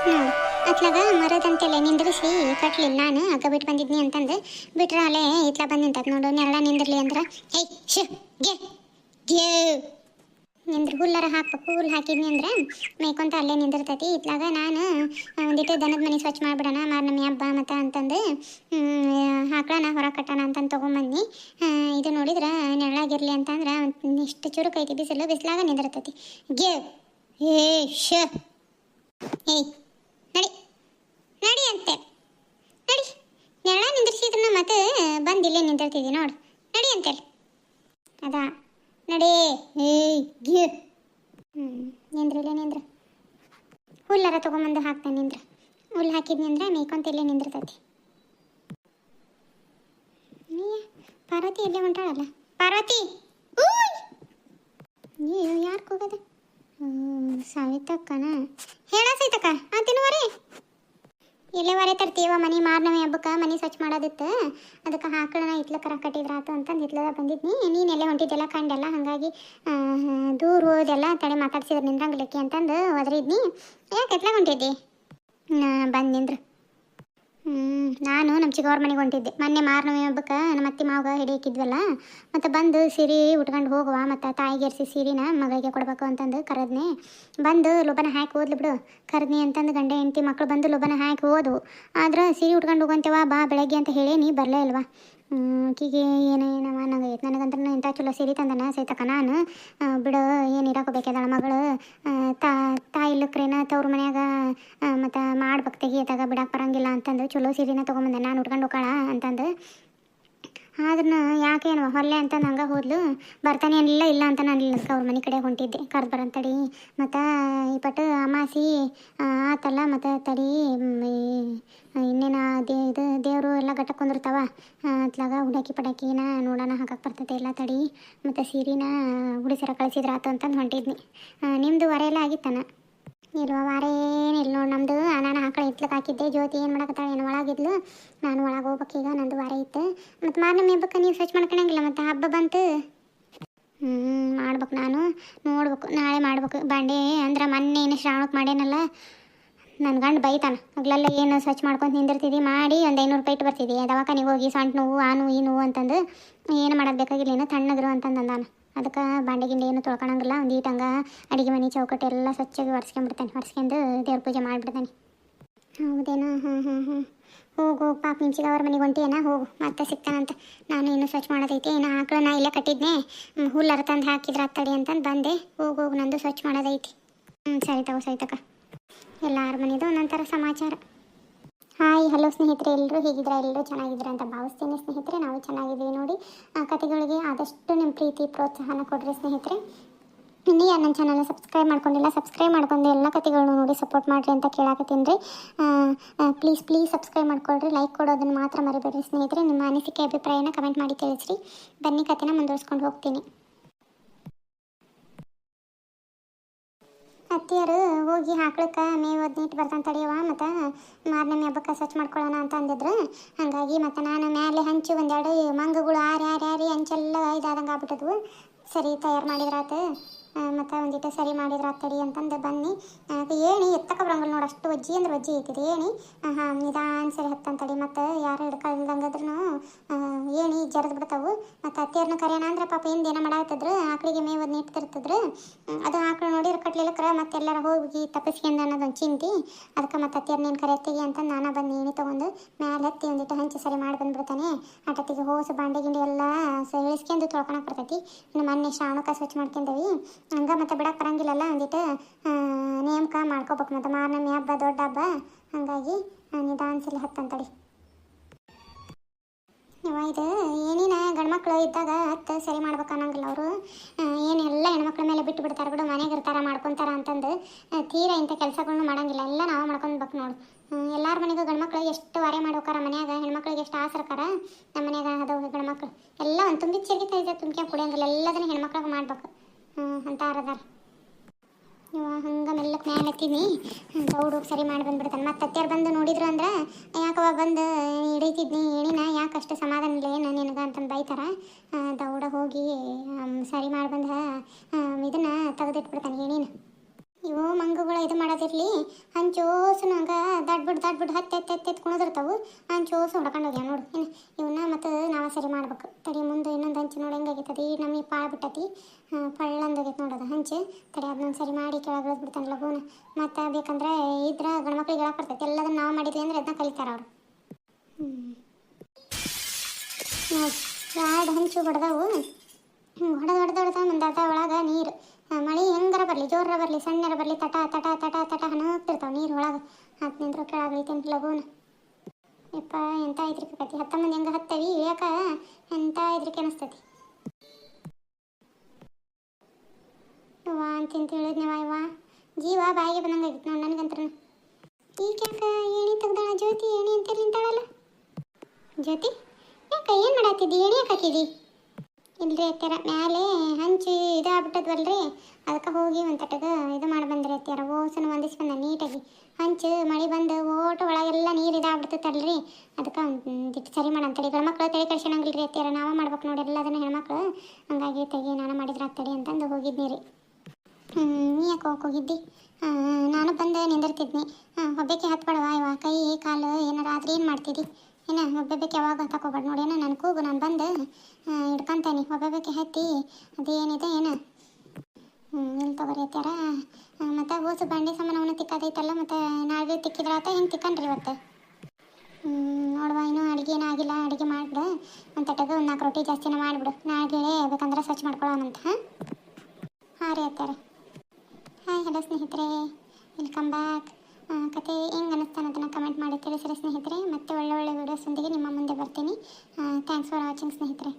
ನೋಡು ಅತ್ಲಾಗ ಮರದಂತೆಲ್ಲ ನಿಂದ್ರಿಸಿ ಕಟ್ಲಿಲ್ಲ ನಾನು ಅಗ್ಗ ಬಿಟ್ಟು ಬಂದಿದ್ನಿ ಅಂತಂದು ಬಿಟ್ರೆ ಅಲ್ಲೇ ಇತ್ಲ ಬಂದು ನಿಂತದ ನೋಡು ನೆರಳ ನಿಂದಿರ್ಲಿ ಅಂದ್ರೆ ಏಯ್ ಶ್ ಗೆ ಗೆ ನಿಂದ್ರ ಹುಲ್ಲರ ಹಾಕ್ಬೇಕು ಹುಲ್ಲು ಹಾಕಿದ್ನಿ ಅಂದ್ರೆ ಮೇಯ್ಕೊಂತ ಅಲ್ಲೇ ನಿಂದಿರ್ತೈತಿ ಇತ್ಲಾಗ ನಾನು ಒಂದಿಟ್ಟು ದನದ ಮನೆ ಸ್ವಚ್ಛ ಮಾಡ್ಬಿಡೋಣ ಮಾರ್ನಮಿ ಹಬ್ಬ ಮತ್ತು ಅಂತಂದು ಹಾಕೋಣ ಹೊರ ಕಟ್ಟೋಣ ಅಂತಂದು ತೊಗೊಂಬಂದು ಇದು ನೋಡಿದ್ರೆ ನೆರಳಾಗಿರ್ಲಿ ಅಂತಂದ್ರೆ ಇಷ್ಟು ಚುರುಕು ಐತಿ ಬಿಸಿಲಾಗ ನಿಂದಿರ್ತೈತಿ ಗೆ ಏ ಶ ಏಯ್ ನಡಿ ನಡಿ ಅಂತೆ ನಡಿ ನೆರಳ ನಿಂದಿರ್ಸಿದ್ರು ಮತ್ತೆ ಬಂದಿಲ್ಲೇ ನಿಂದಿರ್ತಿದ್ದಿ ನೋಡು ನಡಿ ಅಂತೇಳಿ ಅದಾ ನಡಿ ಏಯ್ ಗಿ ನಿಂದ್ರಿಲ್ಲೇ ನಿಂದ್ರ ಹುಲ್ಲರ ತೊಗೊಂಬಂದು ಹಾಕ್ತಾನೆ ನಿಂದ್ರ ಹುಲ್ಲು ಹಾಕಿದ್ನಿ ಅಂದ್ರೆ ಮೇಯ್ಕೊಂತ ಇಲ್ಲೇ ನಿಂದಿರ್ತೈತಿ ಪಾರ್ವತಿ ಇಲ್ಲೇ ಹೊಂಟಾಳಲ್ಲ ಪಾರ್ವತಿ ಯಾರು ಕೂಗದ ಸವಿತಕ್ಕನ ಹೇಳ ಸವಿತಕ್ಕ ತಿನ್ನುವರಿ ಎಲ್ಲೇವರೆ ತರ್ತೀವ ಮನೆ ಮಾರ್ನವಿ ಹಬ್ಬಕ್ಕೆ ಮನೆ ಸ್ವಚ್ಛ ಮಾಡೋದಿತ್ತು ಅದಕ್ಕೆ ಹಾಕೊಳ್ಳೋಣ ಇತ್ಲಕ್ಕರ ಕಟ್ಟಿದ್ರಾತು ಅಂತಂದು ಇತ್ಲದ ಬಂದಿದ್ನಿ ನೀನು ಎಲ್ಲೇ ಹೊಂಟಿದ್ದೆಲ್ಲ ಕಂಡೆಲ್ಲ ಹಾಗಾಗಿ ದೂರ ಹೋದೆಲ್ಲ ತಡೆ ಮಾತಾಡ್ಸಿದ್ರೆ ನಿಂದ್ರಂಗ್ಲಿಕ್ಕೆ ಅಂತಂದು ಹೋದ್ರಿದ್ನಿ ಯಾಕೆ ಎತ್ಲಾಗ ಹೊಂಟಿದ್ದಿ ಬಂದು ನಿಂದ್ರು ನಾನು ನಮ್ಮ ಚಿಕ್ಕವ್ರ ಮನೆಗೆ ಹೊಂಟಿದ್ದೆ ಮೊನ್ನೆ ಮಾರ್ನವಿ ಹಬ್ಬಕ್ಕೆ ನಮ್ಮ ಅತ್ತೆ ಮಾವಾಗ ಹಿಡಿಯಕ್ಕಿದ್ವಲ್ಲ ಮತ್ತು ಬಂದು ಸೀರೆ ಉಟ್ಕೊಂಡು ಹೋಗುವ ಮತ್ತು ತಾಯಿಗೆರ್ಸಿ ಸೀರೆನ ಮಗಳಿಗೆ ಕೊಡಬೇಕು ಅಂತಂದು ಕರೆದ್ನಿ ಬಂದು ಲೊಬನ ಹಾಕಿ ಹೋದ್ಲು ಬಿಡು ಕರೆದ್ನಿ ಅಂತಂದು ಗಂಡ ಹೆಂಡತಿ ಮಕ್ಕಳು ಬಂದು ಲೊಬನ ಹಾಕಿ ಹೋದವು ಆದ್ರೆ ಸೀರೆ ಉಟ್ಕೊಂಡು ಹೋಗಂತೇವ ಬಾ ಬೆಳಗ್ಗೆ ಅಂತ ಹೇಳಿ ನೀ ಬರಲೇ ಇಲ್ವಾ ಆಕಿಗೆ ಏನೇನವ ನಂಗೈತೆ ನನಗಂದ್ರೆ ಇಂಥ ಚಲೋ ಸೀರೆ ತಂದನ ಸೈತಕ್ಕ ನಾನು ಬಿಡು ಏನು ಇರಾಕೋಬೇಕದಳ ಮಗಳು ತಾಯಿ ಇಲ್ಲಕ್ರೇನ ತವ್ರ ಮನ್ಯಾಗ ಮತ್ತು ಮಾಡ್ಬೇಕು ತೆಗಿಯತ್ತಾಗ ಬಿಡಕ್ಕೆ ಬರಂಗಿಲ್ಲ ಅಂತಂದು ಚಲೋ ಸೀರೆನ ತೊಗೊಂಬಂದೆ ನಾನು ಉಟ್ಕೊಂಡು ಹೋಗೋಣ ಅಂತಂದು ಆದ್ರೂ ಯಾಕೇನು ಹೊಲ್ಲೆ ಅಂತಂದು ಹಂಗೆ ಹೋದ್ಲು ಬರ್ತಾನೆ ಏನಿಲ್ಲ ಇಲ್ಲ ಅಂತ ನಾನು ಅದಕ್ಕೆ ಅವ್ರ ಮನೆ ಕಡೆ ಹೊಂಟಿದ್ದೆ ಕರೆದು ಬರಂತಡಿ ಮತ್ತು ಈ ಪಟ್ಟು ಅಮಾಸಿ ಆತಲ್ಲ ಮತ್ತು ತಡಿ ಇನ್ನೇನು ಇದು ದೇವರು ಎಲ್ಲ ಗಟ್ಟಕ್ಕೆ ಕುಂದಿರ್ತಾವ ಅತ್ಲಾಗ ಹುಡಾಕಿ ಪಡಾಕಿನ ನೋಡೋಣ ಹಾಕಕ್ಕೆ ಬರ್ತೈತೆ ಎಲ್ಲ ತಡಿ ಮತ್ತು ಸೀರೆನ ಹುಡಿಸರ ಕಳಿಸಿದ್ರ ಆತು ಅಂತಂದು ಹೊಂಟಿದ್ನಿ ನಿಮ್ಮದು ವರೆ ಎಲ್ಲ ಆಗಿತ್ತಾನ ಇಲ್ವ ವಾರ ಏನಿಲ್ಲ ನೋಡಿ ನಮ್ಮದು ನಾನು ಆಕಳ ಇತ್ಲಕ್ಕೆ ಹಾಕಿದ್ದೆ ಜ್ಯೋತಿ ಏನು ಮಾಡಕತ್ತಾಳೆ ಏನು ಒಳಗಿದ್ಲು ನಾನು ಒಳಗೆ ಹೋಗ್ಬೇಕೀಗ ನಂದು ವಾರ ಇತ್ತು ಮತ್ತು ಮಾರ್ನಮಿ ಹಬ್ಬಕ್ಕೆ ನೀವು ಸ್ವಚ್ಛ ಮಾಡ್ಕೊಳಂಗಿಲ್ಲ ಮತ್ತು ಹಬ್ಬ ಬಂತು ಮಾಡ್ಬೇಕು ನಾನು ನೋಡ್ಬೇಕು ನಾಳೆ ಮಾಡ್ಬೇಕು ಬಾಂಡೆ ಅಂದ್ರೆ ಮೊನ್ನೆ ಏನು ಶ್ರಾವಣಕ್ಕೆ ಮಾಡೇನಲ್ಲ ನನ್ನ ಗಂಡು ಬೈತಾನ ಹಗ್ಲೆಲ್ಲ ಏನು ಸ್ವಚ್ಛ ಮಾಡ್ಕೊಂಡು ನಿಂದಿರ್ತಿದ್ದಿ ಮಾಡಿ ಒಂದು 500 ರೂಪಾಯಿ ಇಟ್ಟು ಬರ್ತಿದ್ದಿ ದವಾಖಾನಿಗೆ ಹೋಗಿ ಸಣ್ಣ ನೋವು ಆ ನೋವು ಈ ನೋವು ಅಂತಂದು ಏನು ಮಾಡೋದು ಬೇಕಾಗಿಲ್ಲ ಏನು ತಣ್ಣದ್ರು ಅಂತಂದು ಅಂದಾನ ಅದಕ್ಕೆ ಬಾಂಡೆ ಗಿಂಡೆ ಏನು ತೊಳ್ಕೊಳಂಗಿಲ್ಲ ಒಂದು ಈಟಂಗೆ ಅಡುಗೆ ಮನೆ ಚೌಕಟ್ಟು ಎಲ್ಲ ಸ್ವಚ್ಛಾಗಿ ಒರೆಸ್ಕೊಂಡ್ಬಿಡ್ತಾನೆ ಒರೆಸ್ಕೊಂಡು ದೇವ್ರ ಪೂಜೆ ಮಾಡಿಬಿಡ್ತಾನೆ ಹೌದೇನೋ ಹೋಗು ಪಾಪ ನಿಂಚಿಗೆ ಅವ್ರ ಮನೆಗೆ ಹೊಂಟಿಯೇನ ಹೋಗು ಮತ್ತೆ ಸಿಗ್ತಾನಂತ ನಾನು ಇನ್ನೂ ಸ್ವಚ್ಛ ಮಾಡೋದೈತಿ ಇನ್ನು ಆಕಳು ನಾ ಇಲ್ಲೇ ಕಟ್ಟಿದ್ನೆ ಹುಲ್ಲರ ತಂದು ಹಾಕಿದ್ರೆ ಅತ್ತಡಿ ಅಂತಂದು ಬಂದೆ ಹೋಗು ನಂದು ಸ್ವಚ್ಛ ಮಾಡೋದೈತಿ ಸರಿ ತಗೋ ಸೈತಕ್ಕ ಎಲ್ಲರ ಮನೆದು ಒಂದೊಂಥರ ಸಮಾಚಾರ ಹಾಯ್ ಹಲೋ ಸ್ನೇಹಿತರೆ ಎಲ್ಲರೂ ಹೇಗಿದ್ರೆ ಎಲ್ಲರೂ ಚೆನ್ನಾಗಿದ್ರೆ ಅಂತ ಭಾವಿಸ್ತೀನಿ ಸ್ನೇಹಿತರೆ ನಾವು ಚೆನ್ನಾಗಿದ್ದೀವಿ ನೋಡಿ ಕತೆಗಳಿಗೆ ಆದಷ್ಟು ನಿಮ್ಮ ಪ್ರೀತಿ ಪ್ರೋತ್ಸಾಹನ ಕೊಡ್ರಿ ಸ್ನೇಹಿತರೆ ಇನ್ನೂ ಯಾರು ನನ್ನ ಚಾನಲ್ನ ಸಬ್ಸ್ಕ್ರೈಬ್ ಮಾಡ್ಕೊಂಡಿಲ್ಲ ಸಬ್ಸ್ಕ್ರೈಬ್ ಮಾಡ್ಕೊಂಡು ಎಲ್ಲ ಕತೆಗಳನ್ನ ನೋಡಿ ಸಪೋರ್ಟ್ ಮಾಡಿರಿ ಅಂತ ಕೇಳಾಕತ್ತೀನಿ ರೀ ಪ್ಲೀಸ್ ಸಬ್ಸ್ಕ್ರೈಬ್ ಮಾಡ್ಕೊಳ್ರಿ ಲೈಕ್ ಕೊಡೋದನ್ನು ಮಾತ್ರ ಮರಿಬೇಡ್ರಿ ಸ್ನೇಹಿತರೆ ನಿಮ್ಮ ಅನಿಸಿಕೆ ಅಭಿಪ್ರಾಯನ ಕಮೆಂಟ್ ಮಾಡಿ ತಿಳಿಸ್ರಿ ಬನ್ನಿ ಕತೆನ ಮುಂದುವರ್ಸ್ಕೊಂಡು ಹೋಗ್ತೀನಿ ಅತ್ತಿಯರು ಹೋಗಿ ಹಾಕ್ಳಕ್ಕೆ ಮೇವು ನೀಟ್ ಬರ್ತಾನೆ ತಡೆಯವ ಮತ್ತು ಮಾರ್ನಮಿ ಹಬ್ಬಕ್ಕೆ ಸ್ವಚ್ಛ ಮಾಡ್ಕೊಳ್ಳೋಣ ಅಂತ ಅಂದಿದ್ರು ಹಾಗಾಗಿ ಮತ್ತು ನಾನು ಮೇಲೆ ಹಂಚು ಒಂದೆರಡು ಮಂಗಗಳು ಆರಿ ಹಂಚೆಲ್ಲ ಇದಾದಂಗೆ ಆಗ್ಬಿಟ್ಟದ್ವು ಸರಿ ತಯಾರು ಮಾಡಿದ್ರಾತು ಮತ್ತು ಒಂದಿಟ್ಟು ಸರಿ ಮಾಡಿದ್ರಾತು ತಡಿ ಅಂತಂದು ಬನ್ನಿ ಏಣಿ ಎತ್ತಕ್ಕೆ ಬರಂಗಿಲ್ಲ ನೋಡಿ ಅಷ್ಟು ವಜ್ಜಿ ಅಂದ್ರೆ ವಜ್ಜಿ ಐತಿರಿ ಏಣಿ ನಿಧಾನ ಸರಿ ಹತ್ತಂತಡಿ ಮತ್ತು ಯಾರು ಹಿಡ್ಕೊಳ್ದಂಗಾದ್ರೂ ಏಣಿ ಜರದು ಬಿಡ್ತಾವು ಮತ್ತು ಅತ್ತಿಯರ್ನ ಕರೆಯೋಣ ಅಂದ್ರೆ ಪಾಪ ಹಿಂದೆ ಏನೋ ಮಾಡಾಕತ್ತಿದ್ರು ಆಕಳಿಗೆ ಮೇವು ನೀಡ್ತಿರ್ತಿದ್ರು ಅದು ಆಕಳು ನೋಡಿದ್ರೆ ಕಟ್ಲಿಲ್ಲಕ್ರ ಮತ್ತೆಲ್ಲರ ಹೋಗಿ ತಪ್ಪಿಸ್ಕೊಂಡು ಅನ್ನೋದೊಂದು ಚಿಂತಿ ಅದಕ್ಕೆ ಮತ್ತು ಅತ್ತಿಯರ್ನೇನು ಕರೆಯತ್ತಿಗೆ ಅಂತ ನಾನು ಬಂದು ಏಣಿ ತೊಗೊಂಡು ಮ್ಯಾಲೆ ಹತ್ತಿ ಒಂದಿಟ್ಟು ಹಂಚಿ ಸರಿ ಮಾಡಿ ಬಂದುಬಿಡ್ತಾನೆ ಆಟತ್ತಿಗೆ ಹೋಸು ಬಾಂಡೆ ಗಿಂಡಿ ಎಲ್ಲ ಇಳಿಸ್ಕೊಂಡು ತೊಳ್ಕೊಳಕ್ಕೆ ಬರ್ತೈತಿ ಇನ್ನು ಮೊನ್ನೆ ಶ್ರಾವಣಕ್ಕೆ ಸ್ವಚ್ಛ ಮಾಡ್ಕೊಂಡೇವಿ ಹಂಗೆ ಮತ್ತೆ ಬಿಡಕ್ಕೆ ಬರಂಗಿಲ್ಲಲ್ಲ ಒಂದಿಟ್ಟು ನೇಮಕ ಮಾಡ್ಕೋಬೇಕು ಮತ್ತು ಮಾರ್ನಮಿ ಹಬ್ಬ ದೊಡ್ಡ ಹಬ್ಬ ಹಾಗಾಗಿ ನಿಧಾನಿಸಲಿ ಹತ್ತಂತಡಿ ಇದು ಏನೇನ ಗಂಡ್ಮಕ್ಳು ಇದ್ದಾಗ ಹತ್ತು ಸರಿ ಮಾಡ್ಬೇಕು ಅನ್ನಂಗಿಲ್ಲ ಅವರು ಏನೆಲ್ಲ ಹೆಣ್ಮಕ್ಳ ಮೇಲೆ ಬಿಟ್ಟು ಬಿಡ್ತಾರೆ ಬಿಡು ಮನೆಗೆ ಇರ್ತಾರ ಮಾಡ್ಕೊತಾರ ಅಂತಂದು ತೀರಾ ಇಂಥ ಕೆಲಸಗಳನ್ನ ಮಾಡಂಗಿಲ್ಲ ಎಲ್ಲ ನಾವು ಮಾಡ್ಕೊಬೇಕು ನೋಡು ಎಲ್ಲರ ಮನೆಗೂ ಗಂಡ್ಮಕ್ಳು ಎಷ್ಟು ವಾರೆ ಮಾಡ್ಬೇಕಾರ ಮನ್ಯಾಗ ಹೆಣ್ಮಕ್ಳಿಗೆ ಎಷ್ಟು ಆಸರಕಾರ ನಮ್ಮ ಮನ್ಯಾಗ ಅದವು ಗಂಡ್ಮಕ್ಳು ಎಲ್ಲ ಒಂದು ತುಂಬಿದ ಸಿಗಿತೈತೆ ತುಂಬ್ಕೊಂಡು ಕುಡಿಯಂಗಿಲ್ಲ ಎಲ್ಲದನ್ನ ಹೆಣ್ಮಕ್ಳಿಗೆ ಮಾಡ್ಬೇಕು ಅಂತ ಅದಾರ ಹಂಗೆ ಮೆಲ್ಲಕ್ಕೆ ಮ್ಯಾಲೆ ಹತ್ತೀನಿ ದೌಡು ಸರಿ ಮಾಡಿ ಬಂದ್ಬಿಡ್ತಾನೆ ಮತ್ತು ಅತ್ಯಾರು ಬಂದು ನೋಡಿದ್ರು ಅಂದ್ರೆ ಯಾಕವ ಬಂದು ಹಿಡಿತಿದ್ನಿ ಏಣಿನ ಯಾಕಷ್ಟು ಸಮಾಧಾನ ಇಲ್ಲ ಏನು ನಿನಗೆ ಅಂತಂದು ಬೈತಾರ ದೌಡ ಹೋಗಿ ಸರಿ ಮಾಡಿ ಬಂದ ಇದನ್ನು ತೆಗೆದಿಟ್ಬಿಡ್ತಾನೆ ಏಣಿನ ಇವು ಮಂಗಗಳು ಇದು ಮಾಡೋದಿರಲಿ ಹಂಚೋಸು ನಂಗೆ ದಡ್ಬಿಟ್ಟು ಹತ್ತಿ ಕುಣಿದಿರ್ತಾವು ಹಂಚೋಸು ಹೊಡ್ಕೊಂಡು ಹೋಗ್ಯಾವ ನೋಡು ಏನು ಇವನ್ನ ಮತ್ತು ನಾವು ಸರಿ ಮಾಡ್ಬೇಕು ತಡಿ ಮುಂದೆ ಇನ್ನೊಂದು ಹಂಚು ನೋಡಿ ಹೆಂಗಾಗೈತದ ಈ ನಮಗೆ ಪಾಳು ಬಿಟ್ಟತಿ ಪಳ್ಳಂದೋಗೈತೆ ನೋಡೋದು ಹಂಚು ತಡಿ ಅದನ್ನೊಂದು ಸರಿ ಮಾಡಿ ಕೆಳಗೆ ಬಿಡ್ತಾನೆ ಲಘೂನ ಮತ್ತು ಬೇಕಂದ್ರೆ ಇದ್ರೆ ಗಂಡ್ಮಕ್ಳಿಗೆ ಹೇಳಕ್ಕೆ ಬರ್ತೈತೆ ಎಲ್ಲದನ್ನು ನಾವು ಮಾಡಿದ್ವಿ ಅಂದ್ರೆ ಅದನ್ನ ಕಲಿತಾರೆ ಅವರು ನೋಡಿ ಎರಡು ಹಂಚು ಹೊಡೆದವು ಹೊಡೆದ ಮುಂದಾದ ಒಳಗೆ ನೀರು ಮಳೆ ಹೆಂಗಾರ ಬರಲಿ ಜೋರ ಬರಲಿ ಸಣ್ಣರ ಬರಲಿ ತಟ ಹಣಕ್ತಿರ್ತಾವೆ ನೀರು ಒಳಗೆ ಹತ್ತು ನಿಂತ್ರು ಕೆಳಗೈತೆ ಲಘೂನ ಯಪ್ಪ ಎಂತ ಐತ್ರಿಕೆ ಕತಿ ಹತ್ತ ಮಂದಿ ಹೆಂಗೆ ಹತ್ತವಿ ಇಳಿಯಾಕ ಎಂತ ಐತ್ರಿಕೆ ಅನಿಸ್ತತಿ ಯವ್ವ ಅಂತ ಹೇಳಿದ್ನವ ಯವ್ವ ಜೀವ ಬಾಯಿಗೆ ಬಂದಂಗೆ ಆಗಿತ್ತು ನೋಡಿ ನನಗಂತ್ರ ಈಗ ಯಾಕೆ ಏಣಿ ತೆಗ್ದಾಳ ಜ್ಯೋತಿ ಏಣಿ ಅಂತ ನಿಂತಾಳಲ್ಲ ಜ್ಯೋತಿ ಯಾಕೆ ಏನು ಮಾಡತ್ತಿದ್ದಿ ಏಣಿ ಯಾಕೆ ಹಾಕಿದಿ ಇಲ್ರಿ ಅತ್ಯಾರ ಮ್ಯಾಲೆ ಹಂಚಿ ಇದಾಗ್ಬಿಟ್ಟದ್ವಲ್ರಿ ಅದಕ್ಕೆ ಹೋಗಿ ಒಂದು ತಟಗೆ ಇದು ಮಾಡಿ ಬಂದ್ರಿ ಅತ್ಯಾರ ಓಸನ ಹೊಂದಿಸಿ ಬಂದ ನೀಟಾಗಿ ಹಂಚು ಮಳೆ ಬಂದು ಓಟು ಒಳಗೆಲ್ಲ ನೀರು ಇದಾಗ್ಬಿಡ್ತೈತಲ್ರಿ ಅದಕ್ಕೆ ಒಂದಿಟ್ಟು ಸರಿ ಮಾಡಂತಡಿ ಗಂಡ್ಮಕ್ಳು ತಲೆ ಕಳ್ಸೋಣಂಗಿಲ್ರಿ ಅತ್ಯಾರ ನಾವೇ ಮಾಡ್ಬೇಕು ನೋಡಿ ಎಲ್ಲದನ್ನ ಹೆಣ್ಮಕ್ಳು ಹಂಗಾಗಿ ತೆಗಿ ನಾನು ಮಾಡಿದ್ರೆ ಆಗ್ತಡಿ ಅಂತಂದು ಹೋಗಿದ್ನಿ ರೀ ನೀ ಯಾಕೆ ಹೋಗಿದ್ದಿ ನಾನು ಬಂದು ನಿಂದಿರ್ತಿದ್ನಿ ಒಬ್ಬಕ್ಕೆ ಹತ್ಬೇಡವಾ ಇವ ಕೈ ಕಾಲು ಏನಾರ ಆದ್ರೆ ಏನು ಮಾಡ್ತಿದ್ದಿ ಏನ ಒಬ್ಬೊಬ್ಬಕ್ಕೆ ಯಾವಾಗ ತಗೋಬೇಡ ನೋಡಿ ಏನೋ ನನ್ನ ಕೂಗು ನಾನು ಬಂದು ಹಿಡ್ಕೊಂತೇನೆ ಒಬ್ಬೊಬ್ಬಕ್ಕೆ ಹತ್ತಿ ಅದೇನಿದೆ ಏನು ಇಲ್ಲಿ ತಗೋರಿ ಅತ್ಯಾರ ಮತ್ತು ಓಸು ಬಂಡಿ ಸಾಮಾನು ಅವನು ತಿಕ್ಕೋದೈತಲ್ಲ ಮತ್ತು ನಾಳೆ ತಿಕ್ಕಿದ್ರಾತ ಹೆಂಗೆ ತಿಕ್ಕನ್ರಿ ಇವತ್ತು ನೋಡುವ ಇನ್ನೂ ಅಡುಗೆ ಏನೂ ಆಗಿಲ್ಲ ಅಡುಗೆ ಮಾಡಿಬಿಡು ಒಂದು ತಟ್ಟಗೆ ಒಂದು 4 ರೊಟ್ಟಿ ಜಾಸ್ತಿನ ಮಾಡಿಬಿಡು ನಾಳೆ ಬೇಕಂದ್ರೆ ಸ್ವಚ್ಛ ಮಾಡ್ಕೊಳ್ಳೋಣಂತ ಹಾಂ ರೀ ಅತ್ಯಾರ ಹಾಯ್ ಹಲೋ ಸ್ನೇಹಿತರೆ ವೆಲ್ಕಮ್ ಬ್ಯಾಕ್ ಕತೆ ಹೆಂಗೆ ಅನ್ನಿಸ್ತಾನೆ ಅದನ್ನು ಕಮೆಂಟ್ ಮಾಡಿ ತಿಳಿಸಿರಿ ಸ್ನೇಹಿತರೆ ಮತ್ತೆ ಒಳ್ಳೆ ವೀಡಿಯೋಸೊಂದಿಗೆ ನಿಮ್ಮ ಮುಂದೆ ಬರ್ತೀನಿ ಥ್ಯಾಂಕ್ಸ್ ಫಾರ್ ವಾಚಿಂಗ್ ಸ್ನೇಹಿತರೆ